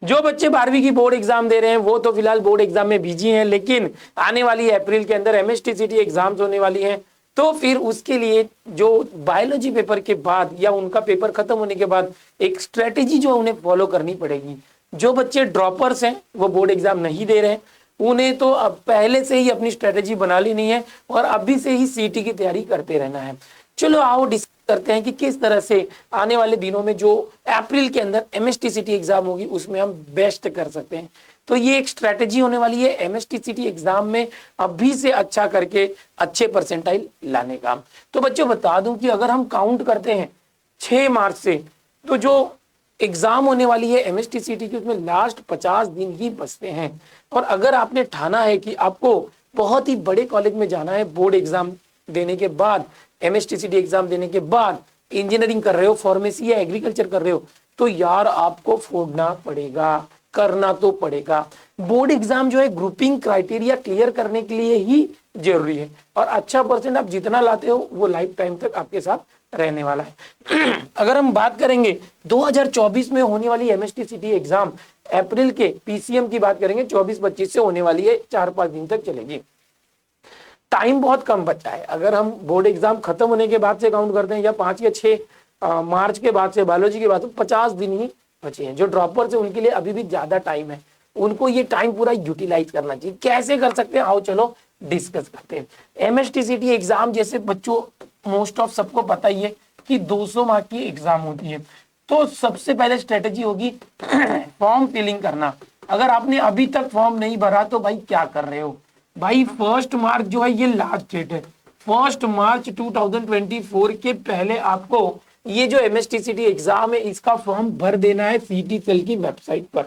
जो बच्चे 12वीं की बोर्ड एग्जाम दे रहे हैं वो तो फिलहाल बोर्ड एग्जाम में बिजी हैं, लेकिन आने वाली अप्रैल के अंदर एमएसटीसीटी एग्जाम्स होने वाली हैं, तो फिर उसके लिए जो बायोलॉजी पेपर के बाद या उनका पेपर खत्म होने के बाद एक स्ट्रेटेजी जो उन्हें फॉलो करनी पड़ेगी। जो बच्चे ड्रॉपर्स हैं वो बोर्ड एग्जाम नहीं दे रहे हैं, उन्हें तो अब पहले से ही अपनी स्ट्रेटेजी बना लेनी है और अभी से ही सीटी की तैयारी करते रहना है। चलो आओ डिस्कस करते हैं कि किस तरह से आने वाले दिनों में जो अप्रैल के अंदर एमएसटीसीटी एग्जाम होगी उसमें हम बेस्ट कर सकते हैं। तो ये एक स्ट्रेटेजी होने वाली है एमएसटीसीटी एग्जाम में अभी से अच्छा करके अच्छे परसेंटाइल लाने का। तो बच्चों बता दूं कि अगर हम काउंट करते हैं 6 मार्च से, तो जो एग्जाम होने वाली है एमएसटीसीटी की उसमें लास्ट 50 दिन ही बचते हैं। और अगर आपने ठाना है कि आपको बहुत ही बड़े कॉलेज में जाना है बोर्ड एग्जाम देने के बाद, एमएसटीसीटी एग्जाम देने के बाद, इंजीनियरिंग कर रहे हो, फार्मेसी या एग्रीकल्चर कर रहे हो, तो यार आपको फोड़ना पड़ेगा, करना तो पड़ेगा। बोर्ड एग्जाम जो है ग्रुपिंग क्राइटेरिया क्लियर करने के लिए ही जरूरी है और अच्छा परसेंट आप जितना लाते हो वो लाइफ टाइम तक आपके साथ रहने वाला है। अगर हम बात करेंगे 2024 में होने वाली एमएसटीसीटी एग्जाम अप्रैल के पीसीएम की बात करेंगे 24-25 से होने वाली है, 4-5 दिन तक चलेगी। टाइम बहुत कम बचा है। अगर हम बोर्ड एग्जाम खत्म होने के बाद से काउंट करते हैं या 5 या 6 मार्च के बाद से बायोलॉजी के बाद, तो 50 दिन ही बचे हैं। जो ड्रॉपर्स है उनके लिए अभी भी ज्यादा टाइम है, उनको ये टाइम पूरा यूटिलाइज करना चाहिए। कैसे कर सकते हैं आओ चलो डिस्कस करते हैं। एमएसटीसीटी एग्जाम जैसे बच्चों मोस्ट ऑफ सबको पता ही है कि 200 मार्क की एग्जाम होती है। तो सबसे पहले स्ट्रेटेजी होगी फॉर्म फिलिंग करना। अगर आपने अभी तक फॉर्म नहीं भरा तो भाई क्या कर रहे हो भाई। 1 मार्च जो है ये लास्ट डेट है। 1 मार्च 2024 के पहले आपको ये जो एमएसटीसीटी एग्जाम है इसका फॉर्म भर देना है सीटी सेल की वेबसाइट पर।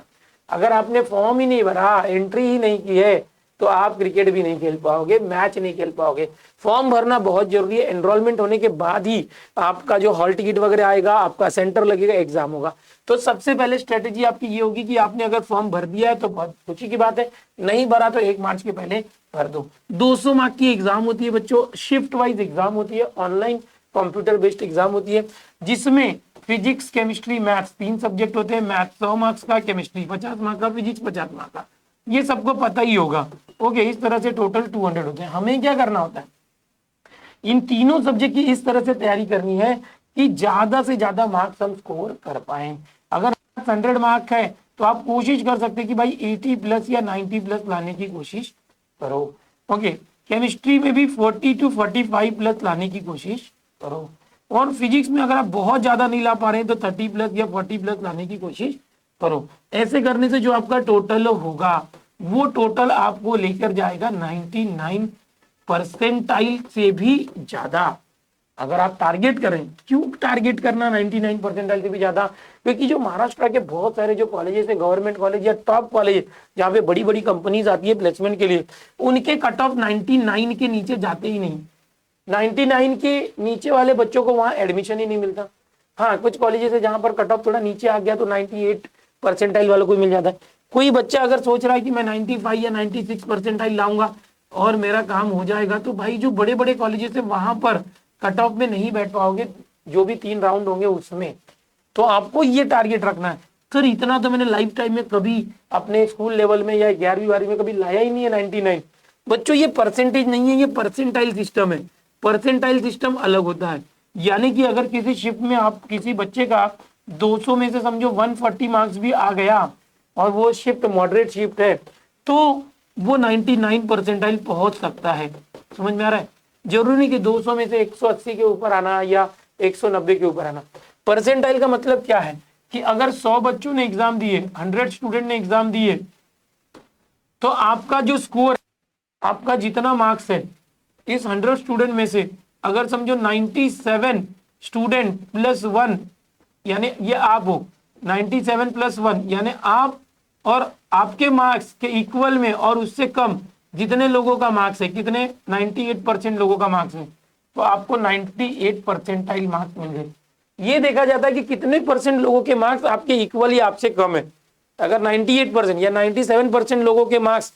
अगर आपने फॉर्म ही नहीं भरा, एंट्री ही नहीं की है, तो आप क्रिकेट भी नहीं खेल पाओगे, मैच नहीं खेल पाओगे। फॉर्म भरना बहुत जरूरी है। एनरोलमेंट होने के बाद ही आपका जो हॉल टिकट वगैरह आएगा, आपका सेंटर लगेगा, एग्जाम होगा। तो सबसे पहले स्ट्रेटेजी आपकी ये होगी कि आपने अगर फॉर्म भर दिया है तो बहुत खुशी की बात है, नहीं भरा तो 1 मार्च के पहले भर दो। 200 मार्क की एग्जाम होती है बच्चों, शिफ्ट वाइज एग्जाम होती है, ऑनलाइन कंप्यूटर बेस्ड एग्जाम होती है, जिसमें फिजिक्स, केमिस्ट्री, मैथ्स 3 सब्जेक्ट होते हैं। मैथ्स 100 मार्क्स का, केमिस्ट्री 50 मार्क्स का, फिजिक्स 50 मार्क्स का, ये सबको पता ही होगा। ओके, इस तरह से टोटल 200 होते हैं। हमें क्या करना होता है, इन तीनों सब्जेक्ट की इस तरह से तैयारी करनी है कि ज्यादा से ज्यादा मार्क्स हम स्कोर कर पाए। अगर 100 मार्क है तो आप कोशिश कर सकते हैं कि भाई 80 प्लस या 90 प्लस लाने की कोशिश करो। ओके, केमिस्ट्री में भी 40 to 45 प्लस लाने की कोशिश करो। और फिजिक्स में अगर आप बहुत ज्यादा नहीं ला पा रहे हैं तो 30 प्लस या 40 प्लस लाने की कोशिश करो। ऐसे करने से जो आपका टोटल होगा वो टोटल आपको लेकर जाएगा 99 परसेंटाइल से भी ज्यादा। अगर आप टारगेट करें, क्यों टारगेट करना 99 परसेंटाइल से भी ज्यादा, क्योंकि जो महाराष्ट्र के बहुत सारे जो कॉलेजेस है, गवर्नमेंट कॉलेज या टॉप कॉलेज जहाँ पे बड़ी बड़ी कंपनीज आती है प्लेसमेंट के लिए, उनके कट ऑफ 99 के नीचे जाते ही नहीं। 99 के नीचे वाले बच्चों को वहां एडमिशन ही नहीं मिलता। हाँ, कुछ कॉलेजेस है जहां पर कट ऑफ थोड़ा नीचे आ गया तो 98 परसेंटाइल वालों को मिल जाता है। कोई बच्चा अगर सोच रहा है कि मैं 95 या 96 परसेंटाइल लाऊंगा और मेरा काम हो जाएगा, तो भाई जो बड़े बड़े कॉलेजेस है वहां पर कट ऑफ में नहीं बैठ पाओगे, जो भी 3 राउंड होंगे उसमें। तो आपको ये टारगेट रखना है। सर इतना तो मैंने लाइफ टाइम में कभी अपने स्कूल लेवल में या 11वीं 12वीं में कभी लाया ही नहीं है 99। बच्चों ये परसेंटेज नहीं है, ये परसेंटाइल सिस्टम है। परसेंटाइल सिस्टम अलग होता है। यानी कि अगर किसी शिफ्ट में आप किसी बच्चे का 200 में से समझो 140 मार्क्स भी आ गया और वो शिफ्ट मॉडरेट शिफ्ट है, तो वो 99 परसेंटाइल पहुंच सकता है। समझ में आ रहा है? जरूरी नहीं कि 200 में से 180 के ऊपर आना या 190 के ऊपर आना। परसेंटाइल का मतलब क्या है कि अगर 100 बच्चों ने एग्जाम दिए, 100 स्टूडेंट ने एग्जाम दिए, तो आपका जो स्कोर, आपका जितना मार्क्स है, इस 100 स्टूडेंट में से अगर समझो 97 स्टूडेंट प्लस 1, यानी ये आप हो, 97 प्लस 1 यानी आप और आपके मार्क्स के इक्वल में और उससे कम जितने लोगों का मार्क्स है, कितने 98% लोगों का मार्क्स है, तो आपको 98 परसेंटाइल मार्क्स मिल गए। ये देखा जाता है कि कितने परसेंट लोगों के मार्क्स आपके इक्वल या आपसे कम है। अगर 98% या 97% लोगों के मार्क्स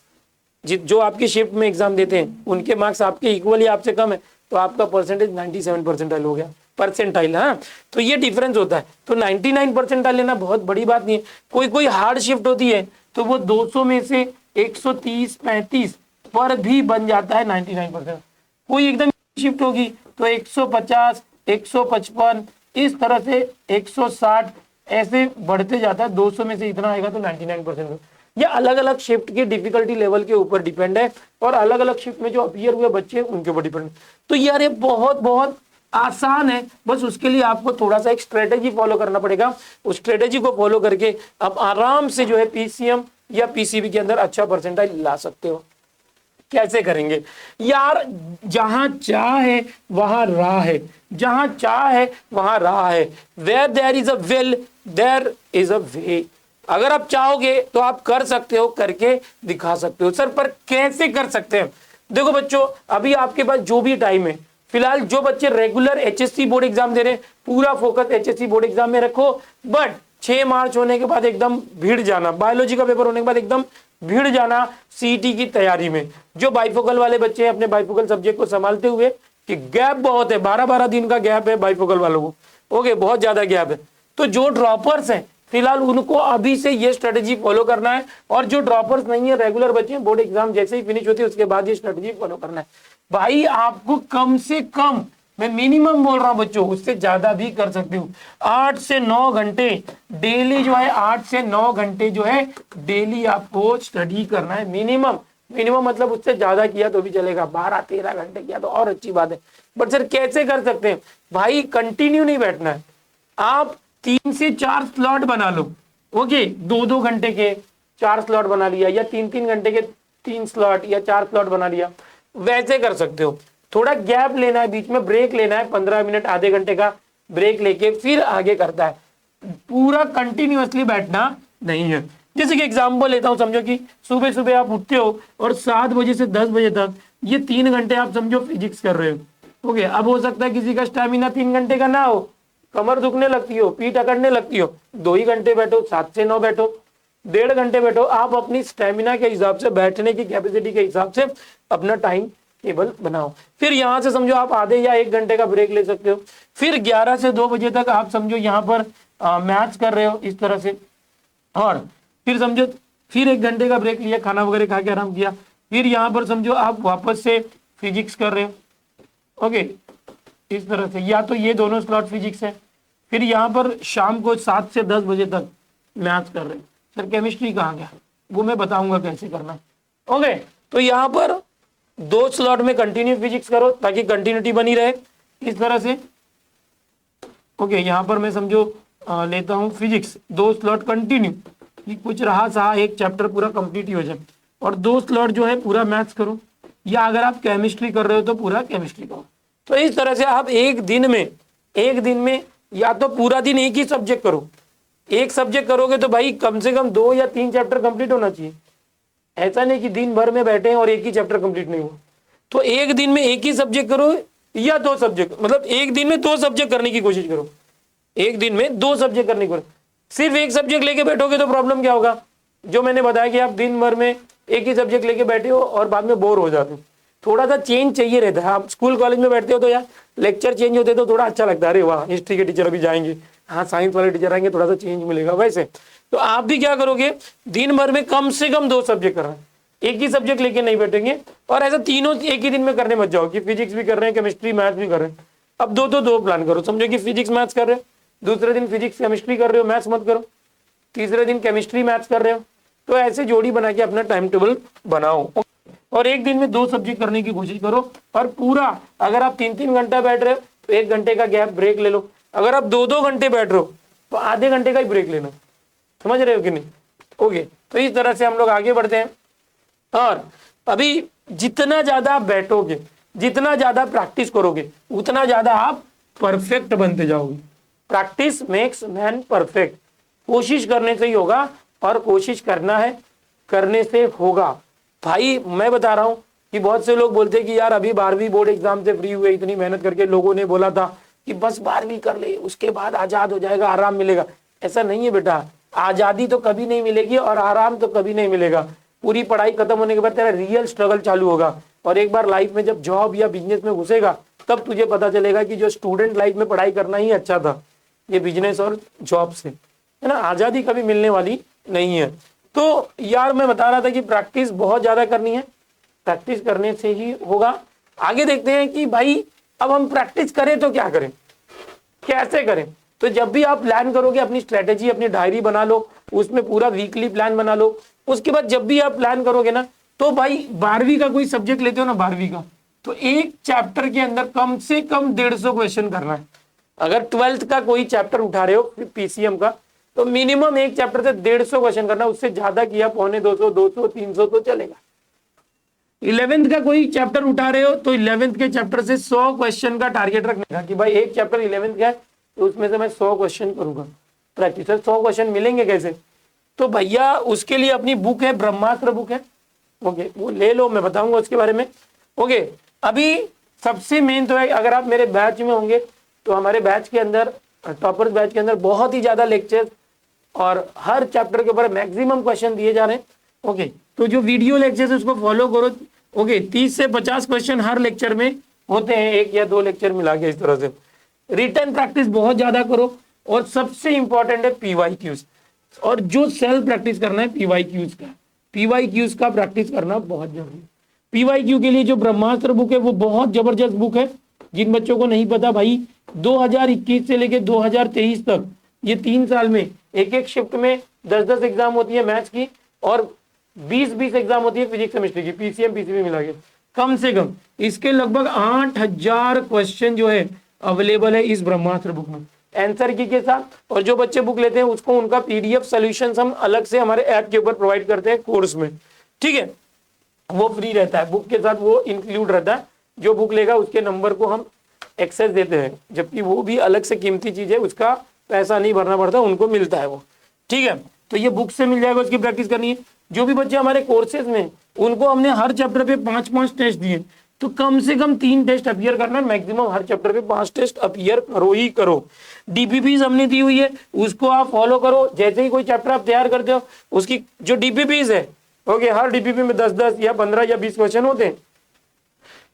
जो आपकी शिफ्ट में एग्जाम देते हैं उनके मार्क्स आपके इक्वल या आपसे कम है, तो आपका परसेंटेज 97 परसेंटाइल हो गया। परसेंटाइल। हाँ, तो ये डिफरेंस होता है। तो 99 परसेंटाइल लेना बहुत बड़ी बात नहीं है। कोई कोई हार्ड शिफ्ट होती है तो वो 200 में से 130 35 पर भी बन जाता है 99%। कोई एकदम शिफ्ट होगी तो 150 155 इस तरह से 160 ऐसे बढ़ते जाता है। 200 में से इतना आएगा तो 99%। ये अलग अलग शिफ्ट के डिफिकल्टी लेवल के ऊपर डिपेंड है और अलग अलग शिफ्ट में जो अपीयर हुए बच्चे उनके ऊपर डिपेंड है। तो यार ये बहुत बहुत आसान है, बस उसके लिए आपको थोड़ा सा एक स्ट्रेटेजी फॉलो करना पड़ेगा। उस स्ट्रेटेजी को फॉलो करके आप आराम से जो है पीसीएम या पीसीबी के अंदर अच्छा परसेंटाइल ला सकते हो। कैसे करेंगे यार? जहां चाह है वहां राह है, जहां चाह है वहां राह है। Where there is a will there is a way. अगर आप चाहोगे तो आप कर सकते हो, करके दिखा सकते हो। सर पर कैसे कर सकते हैं? देखो बच्चों, अभी आपके पास जो भी टाइम है, फिलहाल जो बच्चे रेगुलर एचएससी बोर्ड एग्जाम दे रहे हैं पूरा फोकस एचएससी बोर्ड एग्जाम में रखो। बट 6 मार्च होने के बाद एकदम भीड़ जाना, बायोलॉजी का पेपर होने के बाद एकदम भीड़ जाना सीईटी की तैयारी में। जो बाइफोकल वाले बच्चे हैं अपने बाइफोकल सब्जेक्ट को संभालते हुए, कि गैप बहुत है, 12-12 दिन का गैप है बाइफोकल वालों को, ओके, बहुत ज्यादा गैप है। तो जो ड्रॉपर्स हैं फिलहाल उनको अभी से ये स्ट्रेटेजी फॉलो करना है, और जो ड्रॉपर्स नहीं है रेगुलर बच्चे हैं, बोर्ड एग्जाम जैसे ही फिनिश होती है उसके बाद ये स्ट्रेटेजी फॉलो करना है। भाई आपको कम से कम, मैं मिनिमम बोल रहा हूं बच्चों, उससे ज्यादा भी कर सकते हो। 8 से 9 घंटे डेली जो है, 8 से 9 घंटे जो है डेली आपको स्टडी करना है मिनिमम। मिनिमम मतलब उससे ज्यादा किया तो भी चलेगा, 12-13 घंटे किया तो और अच्छी बात है। बट सर कैसे कर सकते हैं? भाई कंटिन्यू नहीं बैठना है। आप 3 से 4 स्लॉट बना लो, ओके, 2-2 घंटे के 4 स्लॉट बना लिया, या 3-3 घंटे के 3 स्लॉट या 4 स्लॉट बना लिया, वैसे कर सकते हो। थोड़ा गैप लेना है, बीच में ब्रेक लेना है, 15 मिनट आधे घंटे का ब्रेक लेके फिर आगे करता है। पूरा कंटिन्यूअसली बैठना नहीं है। जैसे कि एग्जाम्पल लेता हूं, समझो कि सुबह सुबह आप उठते हो और 7 बजे से 10 बजे तक ये 3 घंटे आप समझो फिजिक्स कर रहे हो, ओके। अब हो सकता है किसी का स्टैमिना 3 घंटे का ना हो, कमर दुखने लगती हो, पीठ अकड़ने लगती हो, 2 ही घंटे बैठो, 7 से 9 बैठो, 1.5 घंटे बैठो। आप अपनी स्टेमिना के हिसाब से, बैठने की कैपेसिटी के हिसाब से अपना टाइम टेबल बनाओ। फिर यहाँ से समझो आप आधे या 1 घंटे का ब्रेक ले सकते हो। फिर 11 से 2 बजे तक आप समझो यहाँ पर मैथ्स कर रहे हो इस तरह से, और फिर समझो फिर 1 घंटे का ब्रेक लिया, खाना वगैरह खा के आराम किया। फिर यहाँ पर समझो आप वापस से फिजिक्स कर रहे हो, ओके, इस तरह से, या तो ये दोनों स्लॉट फिजिक्स है। फिर यहाँ पर शाम को 7 से 10 बजे तक मैथ्स कर रहे हैं। सर केमिस्ट्री कहाँ गया? वो मैं बताऊंगा कैसे करना, ओके। तो यहाँ पर 2 स्लॉट में कंटिन्यू फिजिक्स करो ताकि कंटिन्यूटी बनी रहे, इस तरह से, ओके। यहाँ पर मैं समझो लेता हूँ फिजिक्स, 2 स्लॉट कंटिन्यू, कुछ रहा सहा एक चैप्टर पूरा कंप्लीट ही हो जाए, और 2 स्लॉट जो है पूरा मैथ्स करो, या अगर आप केमिस्ट्री कर रहे हो तो पूरा केमिस्ट्री करो। तो इस तरह से आप एक दिन में या तो पूरा दिन एक ही सब्जेक्ट करो। एक सब्जेक्ट करोगे तो भाई कम से कम 2 या 3 चैप्टर कंप्लीट होना चाहिए। ऐसा नहीं कि दिन भर में बैठे और एक ही चैप्टर कंप्लीट नहीं हो। तो एक दिन में एक ही सब्जेक्ट करो या 2 सब्जेक्ट, मतलब एक दिन में 2 सब्जेक्ट करने की कोशिश करो। एक दिन में 2 सब्जेक्ट करने की कोशिश। सिर्फ एक सब्जेक्ट लेके बैठोगे तो प्रॉब्लम क्या होगा? जो मैंने बताया कि आप दिन भर में एक ही सब्जेक्ट लेके बैठे हो और बाद में बोर हो जाते हो। थोड़ा सा चेंज चाहिए रहता है। आप स्कूल कॉलेज में बैठते हो तो यार लेक्चर चेंज होते तो थोड़ा अच्छा लगता है, अरे वाह हिस्ट्री के टीचर अभी जाएंगे, हाँ साइंस वाले टीचर आएंगे, थोड़ा सा चेंज मिलेगा। वैसे तो आप भी क्या करोगे, दिन भर में कम से कम 2 सब्जेक्ट करना, एक ही सब्जेक्ट लेके नहीं बैठेंगे। और ऐसा तीनों एक ही दिन में करने मत जाओ कि फिजिक्स भी कर रहे हैं, केमिस्ट्री मैथ्स भी कर रहे हैं। अब 2 प्लान करो। समझो कि फिजिक्स मैथ्स कर रहे हो, दूसरे दिन फिजिक्स केमिस्ट्री कर रहे हो, मैथ्स मत करो, तीसरे दिन केमिस्ट्री मैथ्स कर रहे हो। तो ऐसे जोड़ी बना के अपना टाइम टेबल बनाओ, और एक दिन में 2 सब्जेक्ट करने की कोशिश करो। और पूरा अगर आप 3-3 घंटा बैठ रहे हो तो 1 घंटे का गैप ब्रेक ले लो। अगर आप 2-2 घंटे बैठ रहे हो तो आधे घंटे का ही ब्रेक लेना। समझ रहे हो कि नहीं? ओके, तो इस तरह से हम लोग आगे बढ़ते हैं। और अभी जितना ज्यादा आप बैठोगे, जितना ज्यादा प्रैक्टिस करोगे, उतना ज्यादा आप परफेक्ट बनते जाओगे। Practice makes man perfect. कोशिश करने से ही होगा, और कोशिश करना है, करने से होगा। भाई मैं बता रहा हूं कि बहुत से लोग बोलते हैं कि यार अभी 12वीं बोर्ड एग्जाम से फ्री हुए, इतनी मेहनत करके लोगों ने बोला था कि बस 12वीं कर ले, उसके बाद आजाद हो जाएगा, आराम मिलेगा। ऐसा नहीं है बेटा, आजादी तो कभी नहीं मिलेगी और आराम तो कभी नहीं मिलेगा। पूरी पढ़ाई खत्म होने के बाद तेरा रियल स्ट्रगल चालू होगा, और एक बार लाइफ में जब जॉब या बिजनेस में घुसेगा तब तुझे पता चलेगा कि जो स्टूडेंट लाइफ में पढ़ाई करना ही अच्छा था, ये बिजनेस और जॉब से, है ना, आज़ादी कभी मिलने वाली नहीं है। तो यार मैं बता रहा था कि प्रैक्टिस बहुत ज़्यादा करनी है, प्रैक्टिस करने से ही होगा। आगे देखते हैं कि भाई अब हम प्रैक्टिस करें तो क्या करें, कैसे करें। तो जब भी आप प्लान करोगे, अपनी स्ट्रेटेजी, अपनी डायरी बना लो, उसमें पूरा वीकली प्लान बना लो। उसके बाद जब भी आप प्लान करोगे ना, तो भाई 12वीं का कोई सब्जेक्ट लेते हो ना, 12वीं का, तो एक चैप्टर के अंदर कम से कम 150 क्वेश्चन करना है। अगर 12th का कोई चैप्टर उठा रहे हो पीसीएम का, तो मिनिमम एक चैप्टर से 150 क्वेश्चन करना, उससे ज्यादा किया पौने 200, 200, 300 तो चलेगा। 11th का कोई चैप्टर उठा रहे हो तो 11th के चैप्टर से 100 क्वेश्चन का टारगेट रखने का कि भाई एक चैप्टर 11th का है तो उसमें से मैं 100 क्वेश्चन करूंगा। प्रैक्टिस 100 क्वेश्चन मिलेंगे कैसे, तो भैया उसके लिए अपनी बुक है, ब्रह्मास्त्र बुक है, ओके, वो ले लो, मैं बताऊंगा उसके बारे में। ओके, अभी सबसे मेन तो है, अगर आप मेरे बैच में होंगे तो हमारे बैच के अंदर, टॉपर्स बैच के अंदर बहुत ही ज्यादा लेक्चर और हर चैप्टर के ऊपर मैक्सिमम क्वेश्चन दिए जा रहे हैं। ओके, तो जो वीडियो लेक्चर है उसको फॉलो करो। ओके, 30 से 50 क्वेश्चन हर लेक्चर में होते हैं, एक या दो लेक्चर मिला के इस तरह से। रिटर्न प्रैक्टिस बहुत ज्यादा करो, और सबसे इंपॉर्टेंट है पीवाईक्यूज, और जो सेल्फ प्रैक्टिस करना है पीवाईक्यूज का, पीवाईक्यूज का प्रैक्टिस करना बहुत जरूरी है। पीवाईक्यू के लिए जो ब्रह्मास्त्र बुक है वो बहुत जबरदस्त बुक है। जिन बच्चों को नहीं पता भाई, 2021 से लेके 2023 तक ये 3 साल में एक एक शिफ्ट में 10-10 एग्जाम होती है मैथ्स की, और 20-20 एग्जाम होती है फिजिक्स केमिस्ट्री की, पीसीएम पीसीबी मिला के। कम से कम इसके लगभग 8000 क्वेश्चन जो है अवेलेबल है इस ब्रह्मास्त्र बुक में, आंसर की के साथ। और जो बच्चे बुक लेते हैं उसको उनका पीडीएफ सॉल्यूशंस हम अलग से हमारे ऐप के ऊपर प्रोवाइड करते हैं कोर्स में, ठीक है, वो फ्री रहता है, बुक के साथ वो इंक्लूड रहता है। जो बुक लेगा उसके नंबर को हम एक्सेस देते हैं, जबकि वो भी अलग से कीमती चीज है, उसका पैसा नहीं भरना पड़ता, उनको मिलता है वो, ठीक है। तो ये बुक से मिल जाएगा, उसकी प्रैक्टिस करनी है। जो भी बच्चे हमारे कोर्सेज में, उनको हमने हर चैप्टर पे 5-5 टेस्ट दिए, तो कम से कम 3 टेस्ट अपीयर करना, मैक्सिमम हर चैप्टर पे 5 टेस्ट अपीयर करो ही करो। डीपीपीज हमने दी हुई है, उसको आप फॉलो करो। जैसे ही कोई चैप्टर आप तैयार करते हो, उसकी जो डीपीपीज है, ओके, हर डीपीपी में 10-10 या 15 या 20 क्वेश्चन होते हैं,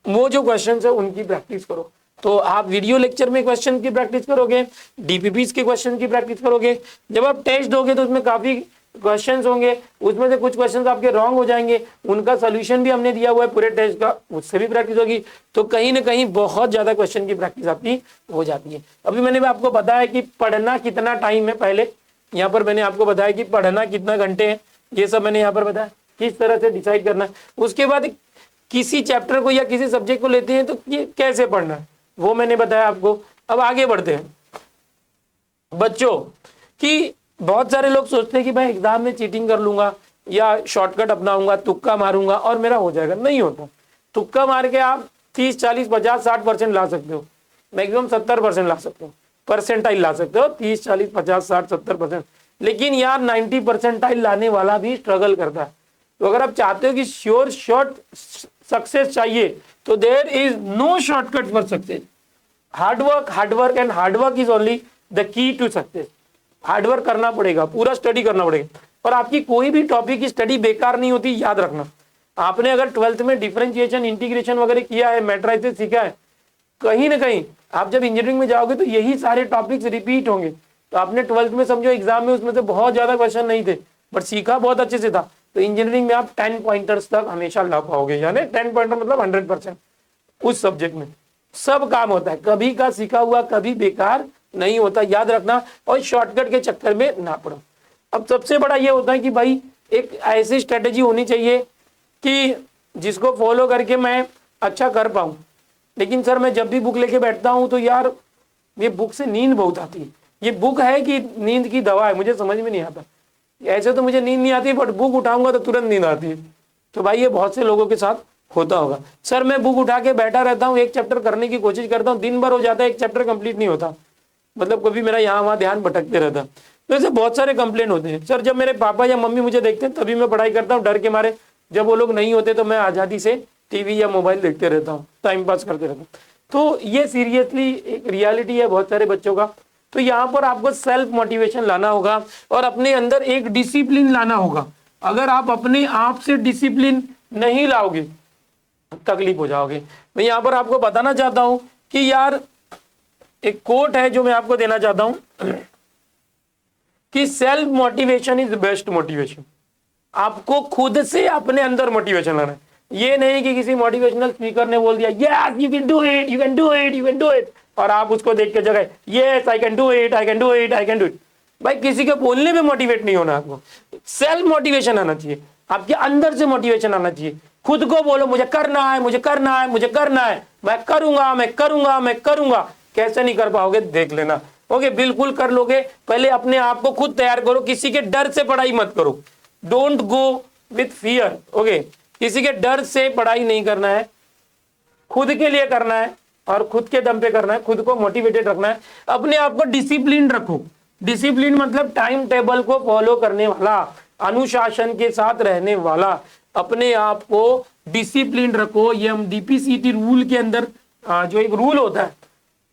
वो जो क्वेश्चन है उनकी प्रैक्टिस करो। तो आप वीडियो लेक्चर में क्वेश्चन की प्रैक्टिस करोगे, डीपीपीज के क्वेश्चन की प्रैक्टिस करोगे। जब आप टेस्ट दोगे तो उसमें काफी क्वेश्चंस होंगे, उसमें से कुछ क्वेश्चंस आपके रॉन्ग हो जाएंगे, उनका सोल्यूशन भी हमने दिया हुआ है पूरे टेस्ट का, उससे भी प्रैक्टिस होगी। तो कहीं ना कहीं बहुत ज्यादा क्वेश्चन की प्रैक्टिस आपकी हो जाती है। अभी मैंने आपको बताया कि पढ़ना कितना टाइम है, पहले यहाँ पर मैंने आपको बताया कि पढ़ना कितना घंटे है, ये सब मैंने यहाँ पर बताया किस तरह से डिसाइड करना है। उसके बाद किसी चैप्टर को या किसी सब्जेक्ट को लेते हैं तो ये कैसे पढ़ना है वो मैंने बताया आपको। अब आगे बढ़ते हैं बच्चों, कि बहुत सारे लोग सोचते हैं कि भाई एग्जाम में चीटिंग कर लूंगा या शॉर्टकट अपनाऊंगा, तुक्का मारूंगा और मेरा हो जाएगा। नहीं होता। तुक्का मार के आप 30, 40, 50, 60% ला सकते हो, मैक्सिमम 70% ला सकते हो, परसेंटाइल ला सकते हो, 30, 40, 50, 60, 70%। लेकिन यार 90 परसेंटाइल लाने वाला भी स्ट्रगल करता है। तो अगर आप चाहते हो कि श्योर शॉर्ट सक्सेस चाहिए, तो there is no shortcut for success. Hard work and hard work is only the key to success. Hard work करना पड़ेगा, पूरा स्टडी करना पड़ेगा। और आपकी कोई भी टॉपिक की स्टडी बेकार नहीं होती, याद रखना। आपने अगर 12th में डिफरेंशिएशन, इंटीग्रेशन वगैरह किया है, मैट्रिसेस सीखा है, कहीं ना कहीं आप जब इंजीनियरिंग में जाओगे तो यही सारे टॉपिक्स रिपीट होंगे। तो आपने 12th में समझो एग्जाम में उसमें से बहुत ज्यादा क्वेश्चन नहीं थे, बट सीखा बहुत अच्छे से था, तो इंजीनियरिंग में आप 10 पॉइंटर्स तक हमेशा ला पाओगे। यानी 10 पॉइंटर मतलब 100%। उस सब्जेक्ट में सब काम होता है, कभी का सीखा हुआ कभी बेकार नहीं होता, याद रखना। और शॉर्टकट के चक्कर में ना पड़ो। अब सबसे बड़ा ये होता है कि भाई एक ऐसी स्ट्रेटेजी होनी चाहिए कि जिसको फॉलो करके मैं अच्छा कर पाऊं। लेकिन सर मैं जब भी बुक लेके बैठता हूं तो यार ये बुक से नींद बहुत आती है। ये बुक है कि नींद की दवा है, मुझे समझ में नहीं आता। ऐसे तो मुझे नींद नहीं आती, बट बुक उठाऊंगा तो तुरंत नींद आती है। तो भाई ये बहुत से लोगों के साथ होता होगा। सर मैं बुक उठा के बैठा रहता हूँ, एक चैप्टर करने की कोशिश करता हूँ, दिन भर हो जाता है, एक चैप्टर कंप्लीट नहीं होता, मतलब कभी मेरा यहाँ वहाँ ध्यान भटकते रहता। तो ऐसे बहुत सारे कंप्लेन होते हैं। सर जब मेरे पापा या मम्मी मुझे देखते हैं तभी मैं पढ़ाई करता हूँ डर के मारे, जब वो लोग नहीं होते तो मैं आज़ादी से टीवी या मोबाइल देखते रहता हूँ, टाइम पास करते रहता हूँ। तो ये सीरियसली एक रियलिटी है बहुत सारे बच्चों का। तो यहाँ पर आपको सेल्फ मोटिवेशन लाना होगा और अपने अंदर एक डिसिप्लिन लाना होगा। अगर आप अपने आप से डिसिप्लिन नहीं लाओगे तकलीफ हो जाओगे। मैं यहाँ पर आपको बताना चाहता हूँ कि यार एक कोट है जो मैं आपको देना चाहता हूं कि self motivation is best motivation. आपको खुद से अपने अंदर मोटिवेशन लाना है। ये नहीं कि किसी मोटिवेशनल स्पीकर ने बोल दिया yes you can do it, you can do it, you can do it, और आप उसको देख के जगह yes I can do it, I can do it, I can do it. भाई किसी के बोलने में मोटिवेट नहीं होना, आपको सेल्फ मोटिवेशन आना चाहिए, आपके अंदर से मोटिवेशन आना चाहिए। खुद को बोलो मुझे करना है, मुझे करना है, मुझे करना है, मैं करूंगा, मैं करूंगा, मैं करूंगा। कैसे नहीं कर पाओगे देख लेना। ओके, बिल्कुल कर लोगे। पहले अपने आप को खुद तैयार करो, किसी के डर से पढ़ाई मत करो। Don't go with fear. Okay, किसी के डर से पढ़ाई नहीं करना है, खुद के लिए करना है और खुद के दम पे करना है, खुद को मोटिवेटेड रखना है। अपने आप को डिसिप्लिन रखो। डिसिप्लिन मतलब टाइम टेबल को फॉलो करने वाला, अनुशासन के साथ रहने वाला। अपने आप को डिसिप्लिन रखो। ये हम डीपीसीटी रूल के अंदर जो एक रूल होता है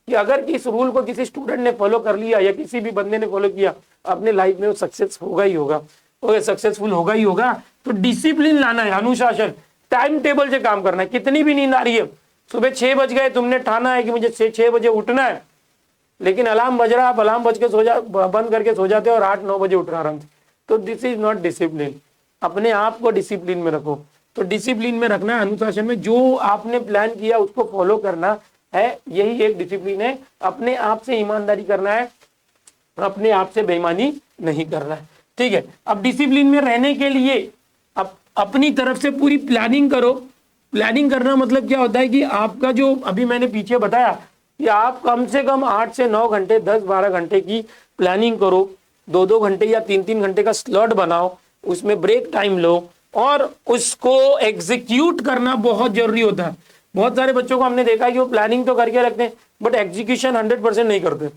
कि अगर इस रूल को किसी स्टूडेंट ने फॉलो कर लिया या किसी भी बंदे ने फॉलो किया, अपने लाइफ में वो सक्सेस होगा ही होगा, ओके, सक्सेसफुल होगा ही होगा। तो डिसिप्लिन लाना है, अनुशासन, टाइम टेबल से काम करना है। कितनी भी नींद आ रही है, सुबह 6 बज गए, तुमने ठाना है कि मुझे 6 बजे उठना है, लेकिन अलार्म बज रहा है, आप अलार्म बज के बंद करके सो जाते हो और 8-9 बजे उठ रहा आराम से, तो दिस इज नॉट डिसिप्लिन। अपने आप को डिसिप्लिन में रखो। तो डिसिप्लिन में रखना है, अनुशासन में, जो आपने प्लान किया उसको फॉलो करना है, यही एक डिसिप्लिन है। अपने आप से ईमानदारी करना है, अपने आप से बेईमानी नहीं करना है। ठीक है, अब डिसिप्लिन में रहने के लिए अब अपनी तरफ से पूरी प्लानिंग करो। प्लानिंग करना मतलब क्या होता है कि आपका जो अभी मैंने पीछे बताया कि आप कम से कम 8 से 9 घंटे, 10-12 घंटे की प्लानिंग करो। 2-2 घंटे या 3-3 घंटे का स्लॉट बनाओ, उसमें ब्रेक टाइम लो और उसको एग्जीक्यूट करना बहुत जरूरी होता है। बहुत सारे बच्चों को हमने देखा है कि वो प्लानिंग तो करके रखते हैं बट एग्जीक्यूशन 100% नहीं करते।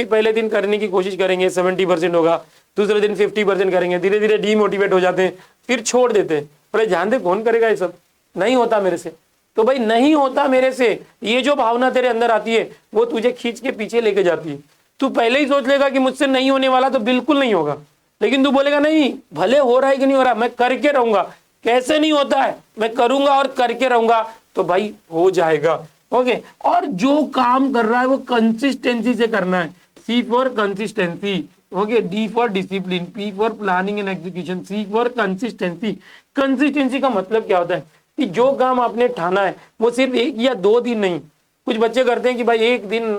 पहले दिन करने की कोशिश करेंगे, 70% होगा, दूसरे दिन 50% करेंगे, धीरे धीरे डीमोटिवेट हो जाते हैं, फिर छोड़ देते हैं। बोले ध्यान दे, कौन करेगा ये सब, नहीं होता मेरे से। तो भाई नहीं होता मेरे से, ये जो भावना तेरे अंदर आती है वो तुझे खींच के पीछे लेके जाती है। तू पहले ही सोच लेगा कि मुझसे नहीं होने वाला, तो बिल्कुल नहीं होगा। लेकिन तू बोलेगा नहीं, भले हो रहा है कि नहीं हो रहा, मैं करके रहूंगा। कैसे नहीं होता है, मैं करूंगा और करके रहूंगा, तो भाई हो जाएगा। ओके, और जो काम कर रहा है वो कंसिस्टेंसी से करना है। C for consistency, okay, D for discipline, P for planning and execution, C for consistency. Consistency का मतलब क्या होता है कि जो काम आपने ठाना है वो सिर्फ 1 या 2 दिन नहीं। कुछ बच्चे करते हैं कि भाई 1 दिन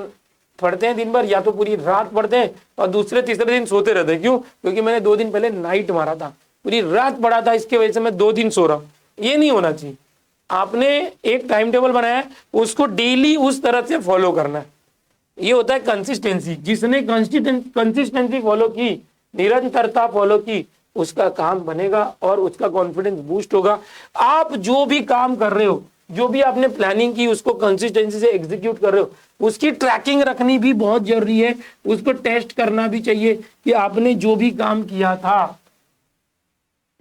पढ़ते हैं दिन भर, या तो पूरी रात पढ़ते हैं और दूसरे तीसरे दिन सोते रहते हैं। क्यों? क्योंकि मैंने 2 दिन पहले नाइट मारा था, पूरी रात पढ़ा था, इसके वजह से मैं 2 दिन सो रहा हूं। ये नहीं होना चाहिए। आपने एक टाइम टेबल बनाया है, उसको डेली उस तरह से फॉलो करना है। ये होता है कंसिस्टेंसी। जिसने कंसिस्टेंसी फॉलो की, निरंतरता फॉलो की, उसका काम बनेगा और उसका कॉन्फिडेंस बूस्ट होगा। आप जो भी काम कर रहे हो, जो भी आपने प्लानिंग की, उसको कंसिस्टेंसी से एग्जीक्यूट कर रहे हो, उसकी ट्रैकिंग रखनी भी बहुत जरूरी है। उसको टेस्ट करना भी चाहिए कि आपने जो भी काम किया था,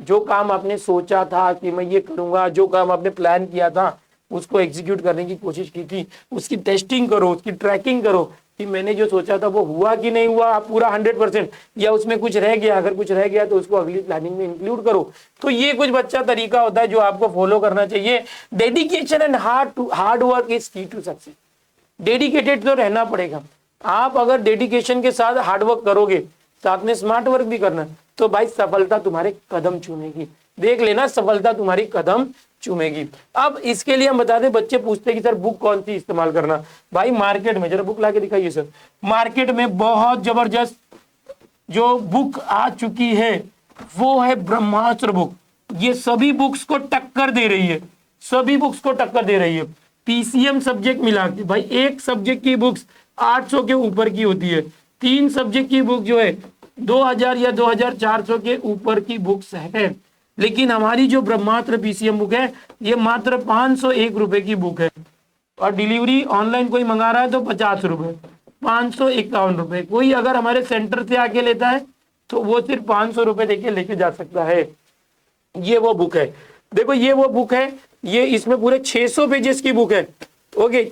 जो काम आपने सोचा था कि मैं ये करूंगा, जो काम आपने प्लान किया था, उसको एग्जीक्यूट करने की कोशिश की थी, उसकी टेस्टिंग करो, उसकी ट्रैकिंग करो कि मैंने जो सोचा था वो हुआ कि नहीं हुआ पूरा 100%, या उसमें कुछ रह गया। अगर कुछ रह गया तो उसको अगली प्लानिंग में इंक्लूड करो। तो ये कुछ बच्चा तरीका होता है जो आपको फॉलो करना चाहिए। Dedication and hard work is की टू सक्सेस। डेडिकेटेड तो रहना पड़ेगा। आप अगर डेडिकेशन के साथ हार्ड वर्क करोगे, साथ में स्मार्ट वर्क भी करना, तो भाई सफलता तुम्हारे कदम चूमेगी। देख लेना, सफलता तुम्हारी कदम चूमेगी। अब इसके लिए हम बता दें, बच्चे पूछते हैं कि सर बुक कौन सी इस्तेमाल करना। भाई मार्केट में, जरा बुक ला के दिखाइए सर, मार्केट में बहुत जबरदस्त जो बुक आ चुकी है वो है ब्रह्मास्त्र बुक। ये सभी बुक्स को टक्कर दे रही है, सभी बुक्स को टक्कर दे रही है। पीसीएम सब्जेक्ट मिला के, भाई एक सब्जेक्ट की बुक्स 800 के ऊपर की होती है, 3 सब्जेक्ट की बुक जो है 2000 या 2400 के ऊपर की बुक्स है। लेकिन हमारी जो ब्रह्मास्त्र पीसीएम बुक है ये मात्र 501 रुपए की बुक है, और डिलीवरी ऑनलाइन कोई मंगा रहा है तो 50 रुपए, 551 रुपए। कोई अगर हमारे सेंटर से आके लेता है तो वो सिर्फ 500 रुपए देके लेके जा सकता है। ये वो बुक है, देखो ये वो बुक है। ये इसमें पूरे 600 पेजेस की बुक है। ओके,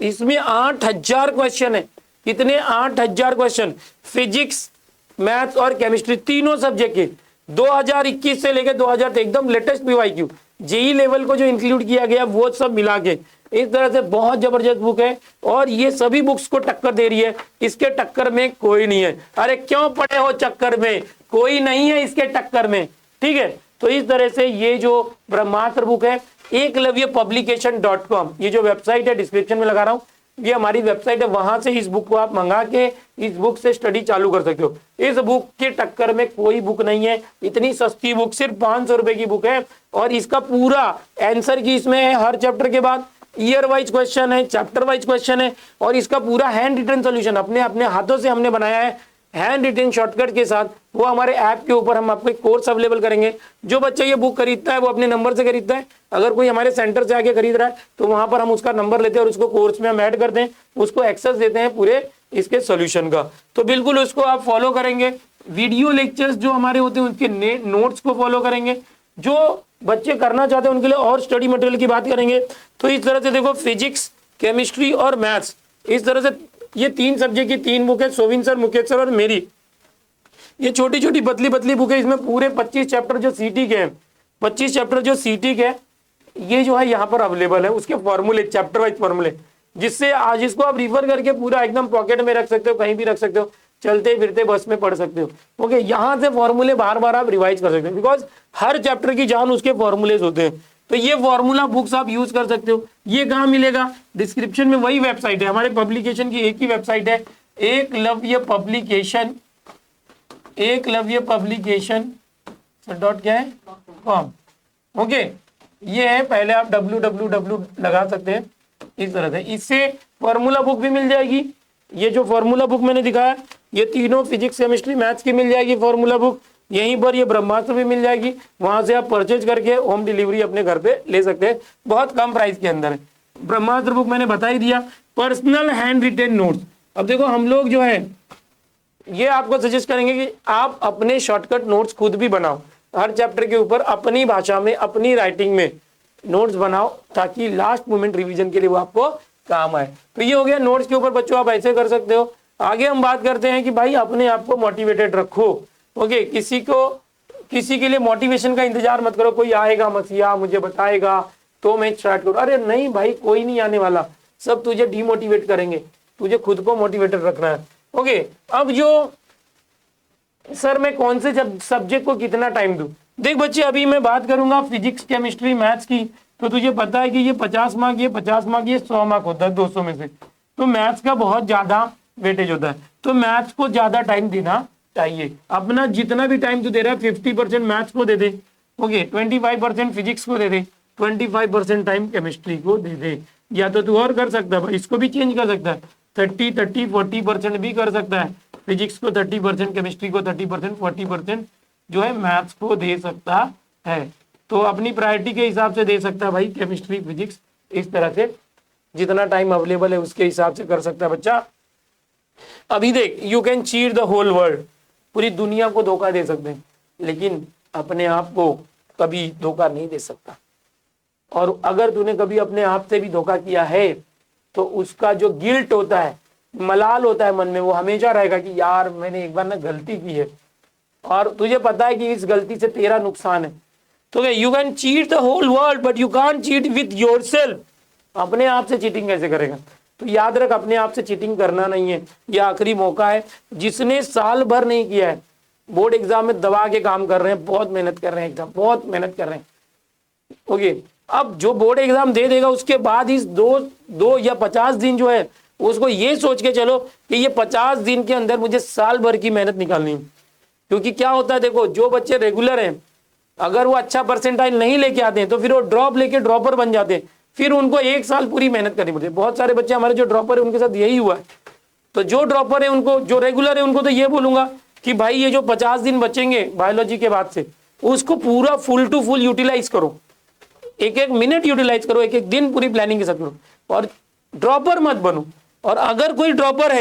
इसमें 8000 क्वेश्चन है। कितने? 8000 क्वेश्चन, फिजिक्स, मैथ्स और केमिस्ट्री, तीनों सब्जेक्ट के। 2021 से लेकर 2000 तक एकदम लेटेस्ट पीवाईक्यू, जेई लेवल को जो इंक्लूड किया गया वो सब मिला के इस तरह से बहुत जबरदस्त बुक है और ये सभी बुक्स को टक्कर दे रही है। इसके टक्कर में कोई नहीं है। अरे क्यों पड़े हो चक्कर में, कोई नहीं है इसके टक्कर में, ठीक है। तो इस तरह से ये जो ब्रह्मास्त्र बुक है, eklavyapublication.com, ये जो वेबसाइट है डिस्क्रिप्शन में लगा रहा हूँ, ये हमारी वेबसाइट है, वहां से इस बुक को आप मंगा के इस बुक से स्टडी चालू कर सकते हो। इस बुक के टक्कर में कोई बुक नहीं है। इतनी सस्ती बुक, सिर्फ 500 रुपए की बुक है और इसका पूरा आंसर की इसमें है। हर चैप्टर के बाद ईयर वाइज क्वेश्चन है, चैप्टर वाइज क्वेश्चन है और इसका पूरा हैंड रिटन सोल्यूशन अपने अपने हाथों से हमने बनाया है, हैंड रिटन शॉर्टकट के साथ। वो हमारे ऐप के ऊपर हम आपको एक कोर्स अवेलेबल करेंगे। जो बच्चा ये बुक खरीदता है वो अपने नंबर से खरीदता है। अगर कोई हमारे सेंटर से आके खरीद रहा है तो वहां पर हम उसका नंबर लेते हैं और उसको कोर्स में हम ऐड करते हैं, उसको एक्सेस देते हैं पूरे इसके सोल्यूशन का। तो बिल्कुल उसको आप फॉलो करेंगे। वीडियो लेक्चर्स जो हमारे होते हैं उनके नोट्स को फॉलो करेंगे। जो बच्चे करना चाहते हैं उनके लिए और स्टडी मटेरियल की बात करेंगे। तो इस तरह से देखो, फिजिक्स, केमिस्ट्री और मैथ्स, इस तरह से ये 3 सब्जेक्ट की 3 बुक है, सोविन सर, मुकेश सर और मेरी। ये छोटी छोटी पतली पतली बुक है। इसमें पूरे 25 चैप्टर जो सीटी के हैं, 25 चैप्टर जो सीटी के, ये जो है यहाँ पर अवेलेबल है। उसके फॉर्मूले, चैप्टर वाइज फॉर्मूले, जिससे आज इसको आप रिफर करके पूरा एकदम पॉकेट में रख सकते हो, कहीं भी रख सकते हो, चलते फिरते बस में पढ़ सकते हो। ओके, यहाँ से फॉर्मूले बार बार आप रिवाइज कर सकते हो, बिकॉज हर चैप्टर की जान उसके फॉर्मूलेज होते हैं। तो ये फॉर्मूला बुक्स आप यूज कर सकते हो। ये कहाँ मिलेगा? डिस्क्रिप्शन में वही वेबसाइट है, हमारे पब्लिकेशन की एक ही वेबसाइट है, Eklavya publication, Eklavya publication dot क्या है कॉम। ओके, ये है, पहले आप www लगा सकते हैं इस तरह से। इससे फॉर्मूला बुक भी मिल जाएगी। ये जो फॉर्मूला बुक मैंने दिखाया, ये तीनों फिजिक्स, केमिस्ट्री, मैथ्स की मिल जाएगी फॉर्मूला बुक। यहीं पर ये ब्रह्मास्त्र भी मिल जाएगी। वहां से आप परचेज करके होम डिलीवरी अपने घर पे ले सकते हैं, बहुत कम प्राइस के अंदर है। ब्रह्मास्त्र बुक मैंने बता ही दिया। पर्सनल हैंड रिटेन नोट्स, अब देखो हम लोग जो है ये आपको सजेस्ट करेंगे कि आप अपने शॉर्टकट नोट्स खुद भी बनाओ। हर चैप्टर के ऊपर अपनी भाषा में, अपनी राइटिंग में नोट्स बनाओ, ताकि लास्ट मोमेंट रिवीजन के लिए वो आपको काम आए। तो ये हो गया नोट्स के ऊपर, बच्चों आप ऐसे कर सकते हो। आगे हम बात करते हैं कि भाई अपने आप को मोटिवेटेड रखो। ओके, किसी के लिए मोटिवेशन का इंतजार मत करो, कोई आएगा मसीहा मुझे बताएगा तो मैं स्टार्ट करूँ। अरे नहीं भाई, कोई नहीं आने वाला, सब तुझे डीमोटिवेट करेंगे, तुझे खुद को मोटिवेटेड रखना है। ओके, अब जो सर मैं कौन से सब्जेक्ट को कितना टाइम दूं? देख बच्चे, अभी मैं बात करूंगा फिजिक्स, केमिस्ट्री, मैथ्स की, तो तुझे पता है कि ये 50 मार्क, ये 50 मार्क, ये 100 मार्क होता है 200 में से। तो मैथ्स का बहुत ज्यादा वेटेज होता है, तो मैथ्स को ज्यादा टाइम देना चाहिए। अपना जितना भी टाइम तू दे रहा है 50% मैथ्स को दे दे। ओके, 25% फिजिक्स को दे दे, 25% टाइम केमिस्ट्री को दे दे। या तो तू और कर सकता है, इसको भी चेंज कर सकता है, 30-40% भी कर सकता है। फिजिक्स को 30%, केमिस्ट्री को 30%, 40% जो है मैथ्स को दे सकता है। तो अपनी प्रायोरिटी के हिसाब से दे सकता है भाई, केमिस्ट्री, फिजिक्स, इस तरह से जितना टाइम अवेलेबल है उसके हिसाब से कर सकता है बच्चा। अभी देख, you can cheat the whole world, पूरी दुनिया को धोखा दे सकते हैं, लेकिन अपने आप को कभी धोखा नहीं दे सकता। और अगर तूने कभी अपने आप से भी धोखा किया है तो उसका जो गिल्ट होता है, मलाल होता है मन में, वो हमेशा रहेगा कि यार मैंने एक बार ना गलती की है और तुझे पता है कि इस गलती से तेरा नुकसान है। तो you can cheat the whole world but you can't cheat with yourself. अपने आप से चीटिंग कैसे करेगा? तो याद रख, अपने आप से चीटिंग करना नहीं है। ये आखिरी मौका है। जिसने साल भर नहीं किया है, बोर्ड एग्जाम में दबा के काम कर रहे हैं, बहुत मेहनत कर रहे हैं, एग्जाम बहुत मेहनत कर रहे हैं। ओके, अब जो बोर्ड एग्जाम दे देगा उसके बाद इस दो या 50 दिन जो है उसको ये सोच के चलो कि ये 50 दिन के अंदर मुझे साल भर की मेहनत निकालनी है। क्योंकि क्या होता है, देखो जो बच्चे रेगुलर हैं, अगर वो अच्छा परसेंटाइल नहीं लेके आते हैं तो फिर वो ड्रॉप लेके ड्रॉपर बन जाते हैं, फिर उनको 1 साल पूरी मेहनत करनी पड़ती है। बहुत सारे बच्चे हमारे जो ड्रॉपर है उनके साथ यही हुआ है। तो जो ड्रॉपर है उनको, जो रेगुलर है उनको तो ये बोलूंगा कि भाई ये जो 50 दिन बचेंगे बायोलॉजी के बाद से, उसको पूरा फुल टू फुल यूटिलाइज करो, एक एक मिनट यूटिलाइज करो, एक एक दिन पूरी प्लानिंग के साथ करो और ड्रॉपर मत बनो। और अगर कोई ड्रॉपर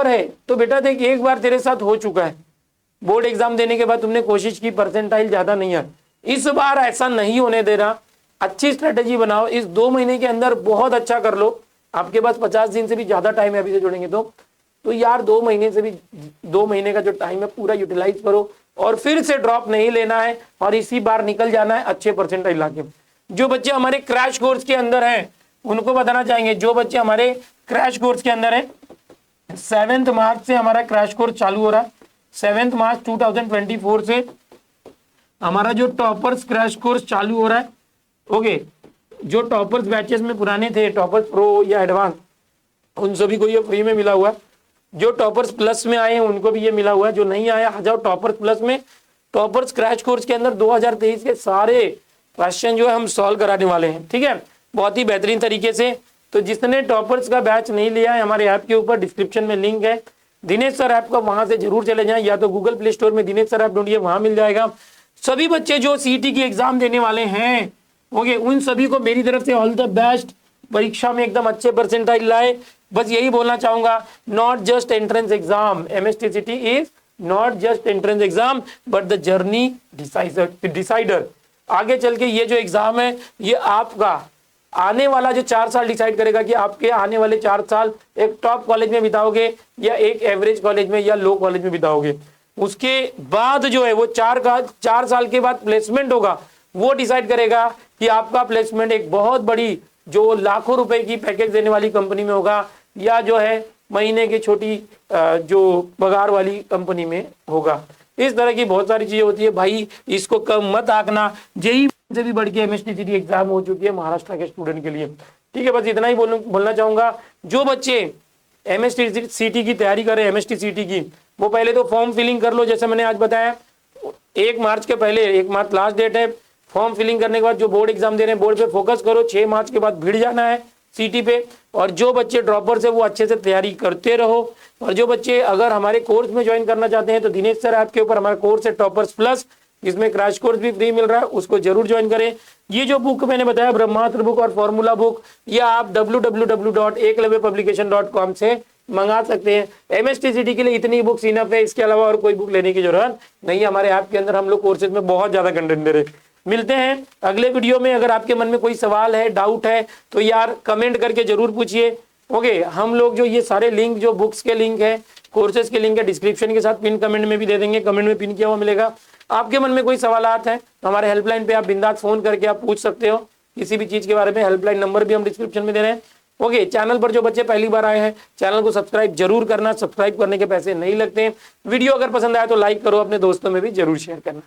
है तो बेटा देख, एक बार तेरे साथ हो चुका है, बोर्ड एग्जाम देने के बाद तुमने कोशिश की, परसेंटाइल ज्यादा नहीं है, इस बार ऐसा नहीं होने देना। अच्छी स्ट्रेटेजी बनाओ, इस 2 महीने के अंदर बहुत अच्छा कर लो। आपके पास 50 दिन से भी ज्यादा टाइम है अभी से जोड़ेंगे तो यार 2 महीने का जो टाइम है पूरा यूटिलाइज करो और फिर से ड्रॉप नहीं लेना है और इसी बार निकल जाना है अच्छे परसेंटाइल लाके। जो बच्चे हमारे क्रैश कोर्स के अंदर हैं उनको बताना चाहेंगे, जो बच्चे हमारे क्रैश कोर्स के अंदर हैं, 7 मार्च से हमारा क्रैश कोर्स चालू हो रहा है। 7 मार्च 2024 से हमारा जो टॉपर्स क्रैश कोर्स चालू हो रहा है। ओके, जो टॉपर्स बैचेस में पुराने थे, टॉपर्स प्रो या एडवांस, उन सभी को ये फ्री में मिला हुआ है। जो टॉपर्स प्लस में आए हैं उनको भी ये मिला हुआ है। जो नहीं आया आ जाओ टॉपर्स प्लस में। टॉपर्स क्रैश कोर्स के अंदर 2023 के सारे क्वेश्चन जो है हम सॉल्व कराने वाले हैं, ठीक है, बहुत ही बेहतरीन तरीके से। तो जिसने टॉपर्स का बैच नहीं लिया है, हमारे ऐप के ऊपर डिस्क्रिप्शन में लिंक है, दिनेश सर ऐप का, वहां से जरूर चले जाएं, या तो गूगल प्ले स्टोर में दिनेश सर ऐप ढूंढिए, वहां मिल जाएगा। सभी बच्चे जो सीईटी की एग्जाम देने वाले हैं, ओके, उन सभी को मेरी तरफ से ऑल द बेस्ट। परीक्षा में एकदम अच्छे परसेंटाइल लाए, बस यही बोलना चाहूंगा। Not just entrance exam, MSTCT is not just entrance exam but the journey decider. आगे चल के ये जो एग्जाम है ये आपका आने वाला जो 4 साल डिसाइड करेगा कि आपके आने वाले 4 साल एक टॉप कॉलेज में बिताओगे या एक एवरेज कॉलेज में या लो कॉलेज में बिताओगे। उसके बाद जो है वो 4 साल के बाद प्लेसमेंट होगा, वो डिसाइड करेगा कि आपका प्लेसमेंट एक बहुत बड़ी जो लाखों रुपए की पैकेज देने वाली कंपनी में होगा या जो है महीने की छोटी जो पगार वाली कंपनी में होगा। इस तरह की बहुत सारी चीजें होती है भाई, इसको कम मत आंकना। जेईई से भी बढ़ के एमएसटीसीटी एग्जाम हो चुकी है महाराष्ट्र के स्टूडेंट के लिए, ठीक है। बस इतना ही बोलना चाहूंगा। जो बच्चे एमएसटीसीटी की तैयारी कर रहे हैं, एमएसटीसीटी की, वो पहले तो फॉर्म फिलिंग कर लो, जैसे मैंने आज बताया 1 मार्च के पहले, 1 मार्च लास्ट डेट है। फॉर्म फिलिंग करने के बाद जो बोर्ड एग्जाम दे रहे हैं बोर्ड पे फोकस करो, 6 मार्च के बाद भिड़ जाना है सीटी पे। और जो बच्चे ड्रॉपर्स है वो अच्छे से तैयारी करते रहो। और जो बच्चे अगर हमारे कोर्स में ज्वाइन करना चाहते हैं तो दिनेश सर ऐप के ऊपर हमारा कोर्स है टॉपर्स प्लस, जिसमें क्रैश कोर्स भी फ्री मिल रहा है, उसको जरूर ज्वाइन करें। ये जो बुक मैंने बताया ब्रह्मास्त्र बुक और फॉर्मूला बुक, या आप www.eklavyapublication.com से मंगा सकते हैं। एमएसटीसीटी के लिए इतनी बुक्स इनफ है, इसके अलावा और कोई बुक लेने की जरूरत नहीं है। हमारे ऐप के अंदर हम लोग कोर्सेज में बहुत ज्यादा कंटेंट दे रहे हैं। मिलते हैं अगले वीडियो में। अगर आपके मन में कोई सवाल है, डाउट है, तो यार कमेंट करके जरूर पूछिए। ओके, हम लोग जो ये सारे लिंक, जो बुक्स के लिंक है, कोर्सेज के लिंक है, डिस्क्रिप्शन के साथ पिन कमेंट में भी दे देंगे, कमेंट में पिन किया हुआ मिलेगा। आपके मन में कोई सवालात हैं तो हमारे हेल्पलाइन पे आप बिंदास फोन करके आप पूछ सकते हो किसी भी चीज के बारे में। हेल्पलाइन नंबर भी हम डिस्क्रिप्शन में दे रहे हैं। ओके, चैनल पर जो बच्चे पहली बार आए हैं चैनल को सब्सक्राइब जरूर करना, सब्सक्राइब करने के पैसे नहीं लगते हैं। वीडियो अगर पसंद आया तो लाइक करो, अपने दोस्तों में भी जरूर शेयर करना।